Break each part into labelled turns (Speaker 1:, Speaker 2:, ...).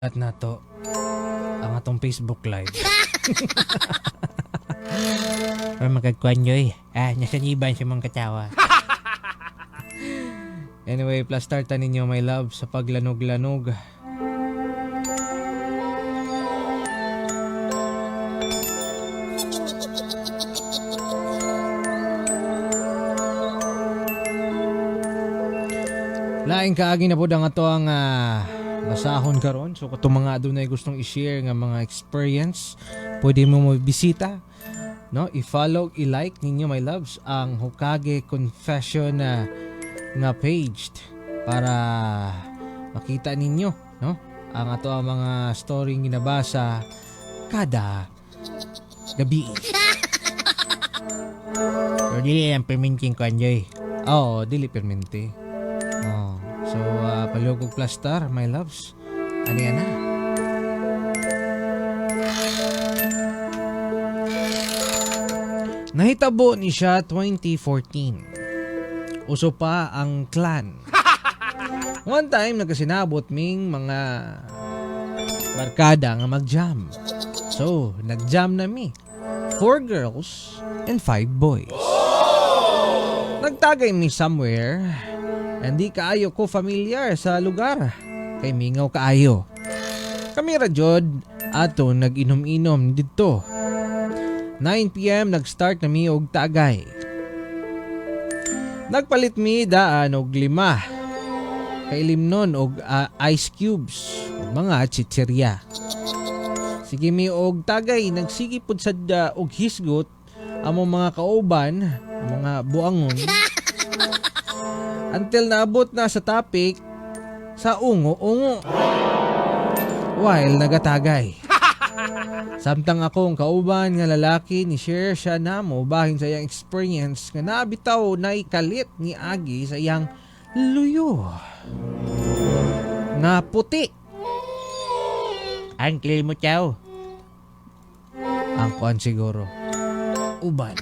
Speaker 1: At nato ang atong Facebook Live. Para magkagkuhan nyo nasaniban si mga katawa. Anyway, plus startan ninyo my love sa paglanog-lanog. Laing kaagi na po ang ato ang masahon karon. So kung mga adunay gustong i-share nga mga experience, pwede mo mabisita, no? I-follow, i-like ninyo my loves ang Hokage Confession nga page para makita ninyo, no? Ang ato ang mga story ginabasa kada gabi. Pero dili ang perminting ko anjoy. Oo, dili perminti. So, palugog plus star, my loves. Ano yan na? Nahitabo ni siya 2014. Uso pa ang clan. One time, nagkasinabot ming mga barkada nga mag-jam. So, nag-jam na mi. 4 girls and 5 boys. Nagtagay mi somewhere. Hindi kaayo ko familiar sa lugar. Kay mingaw kaayo. Kami radyod ato nag-inom-inom dito. 9 PM nag-start na mi og tagay. Nagpalit mi daan og 5. Kay limnon og ice cubes og mga chichirya. Sige mi og tagay nagsigi pud sad og hisgot among mga kauban, mga buangon. Until naabot na sa topic sa ungo-ungo. While nagatagay. Samtang akong kauban nga lalaki ni share siya namo bahin sa iyang experience nga nabitaw na ikalit ni Agi sa iyang luyo. Nga puti. Ang clear mo chow. Ang kuan siguro. Uban.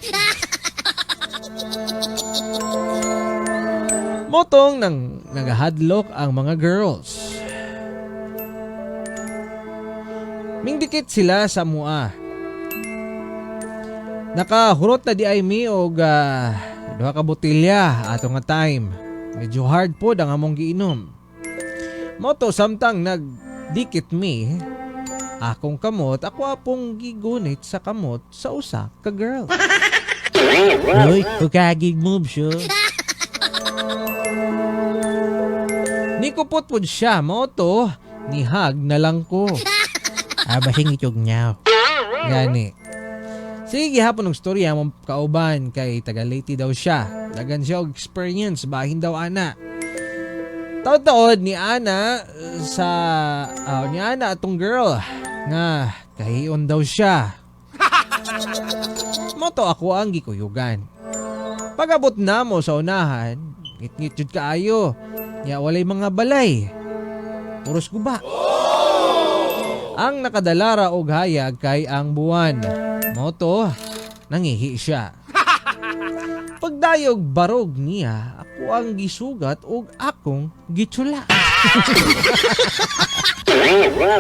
Speaker 1: Motong nang nagahadlok ang mga girls. Mingdikit sila sa mua. Nakahurot na di ay mi og 2 ka botelya ato nga time. Medyo hard po ang among giinom. Moto samtang nagdikit mi, akong kamot ako apong gigunit sa kamot sa usa ka girl. Uy, kukagig move siya. Ni kupot po siya, moto, ni hug na lang ko. Basing itog niya. Gani. Sige hapon ng storya mong kauban kay taga-Leyte daw siya. Dagan siya og experience, bahin daw ana. Taod-taod ni Ana ni Ana atong girl nga kahiyon daw siya. Moto ako ang gikuyugan. Pag-abot na mo sa unahan, ngit-ngit jud kaayo. Ya walay mga balay. Puros guba. Ang nakadalara og hayag kay ang buwan. Moto, nangihi siya. Pagdayog barog niya, ako ang gisugat og akong gitsula.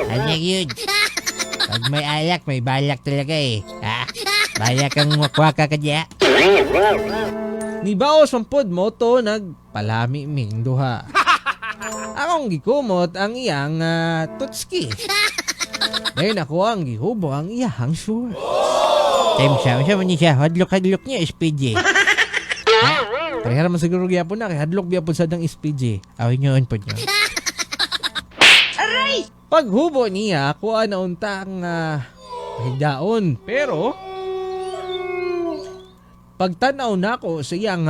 Speaker 1: Ano yun? Pag may alak, may balak talaga balak ang wakwaka ka diya. Ni baos ang pod moto nagpalami ming duha. Akong gikumot ang iyang tutski. Dahil ako ang gihubo ang iyang sure. Time siya man niya hadlok niya SPJ. Kaya naman siguro gyapon na kay hadlok gyapon sa dang SPJ. Awin nyo po niya. Paghubo niya ako naunta ang higdaon. Pero pagtanaw na ako sa iyang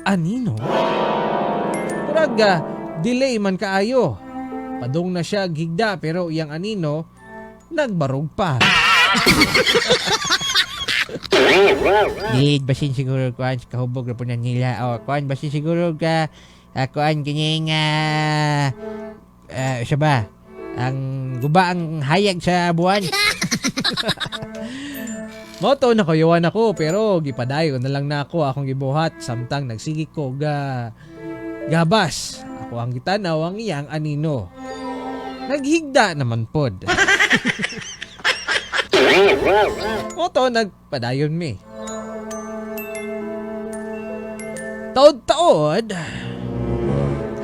Speaker 1: anino, murag delay man kaayo. Padung na siya gigda pero iyang anino nagbarog pa. Dilid basin siguro kuan kahubog na po na nila. O kuan basin siguro ka kuan kining siya ba? Ang guba ang hayag sa buwan. Moto na kuyuan ako pero gipadayo na lang na ako akong gibuhat samtang nagsigi ko gabas. Ako ang gitanaw ang iyang anino. naghigda naman pod. Moto nagpadayon mi. Taod-taod,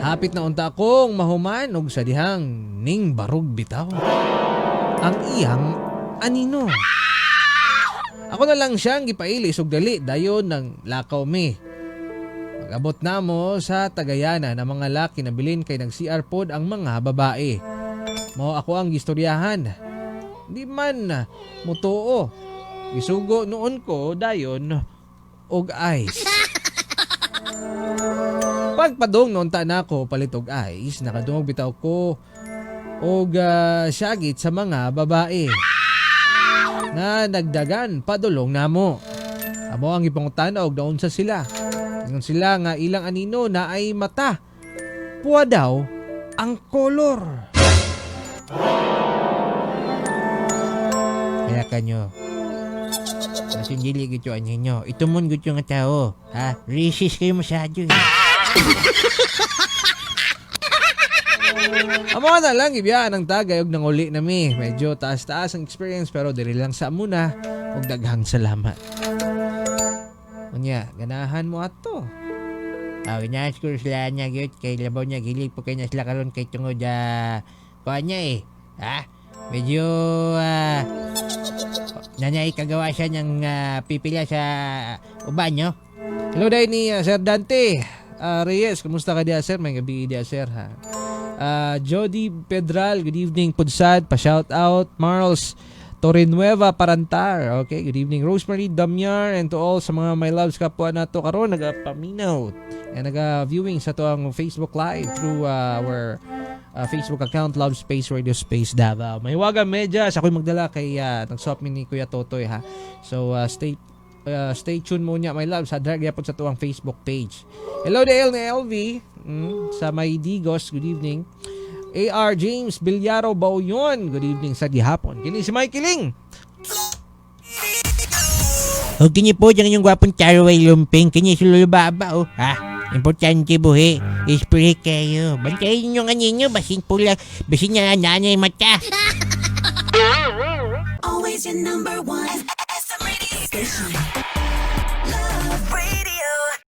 Speaker 1: hapit na unta akong mahuman og sa dihang ning barog bitaw. Ang iyang anino. Ako na lang siyang gipailis og dali dayon ng lakaw mi. Mag-abot na mo sa Tagayana ng mga laki na bilin kay nag-CR pod ang mga babae. Mao ako ang gistoryahan. Di man mutuo. Gisugo noon ko dayon og ice. Pagpadong noon ta na ko palit og ice, nakadungog bitaw ko og syagit sa mga babae nga nagdagan padulong namo. Amo ang ipangutana og daon sa sila. Ingon sila nga ilang anino na ay mata. Puwa daw ang kolor. Kaya kanyo, masindili gito ang inyo. Ito mon gito nga tao. Ha? Racist kayo masyado. Amo na lang ibiyaan ang tagay og nanguli nami. Medyo taas-taas ang experience pero dili lang sa muna og daghang salamat. Unya, ganahan mo ato. Ganahan siguro sila niya gyud kay labaw niya gilig po kay na sila karon kay tungod kuha niya eh. Ha? Medyo nanyay kagawa siya niyang pipila sa uban nyo. Hello day ni Sir Dante Reyes, kumusta ka dia sir? May gabi dia sir ha. Jody Pedral, good evening Pudsad, pa-shout out. Marls Torrenueva Parantar, okay, good evening. Rosemary Damyar, and to all sa mga my loves kapwa nato karon nagapaminaw and naga-viewing sa to ang Facebook Live through our Facebook account Love Space Radio Space Davao. May waga medyas ako'y magdala kay nag-swap ni Kuya Totoy ha. So stay tuned mo niya my love sa drag yapon sa tuwang Facebook page. Hello Dale ni LV sa May Digos, good evening. AR James Bilyaro Bauyon, good evening sa gihapon. Kini si Michaeling.
Speaker 2: O kini po dyan yung gwapong Charway Lumping. Kini si Lulubaba o. Ha? Importante buhi. Ispirit kayo. Bantayin nyo nga ninyo. Basin po lang. Basin niya nanay mata.
Speaker 3: Always your number one. SM Radio Station.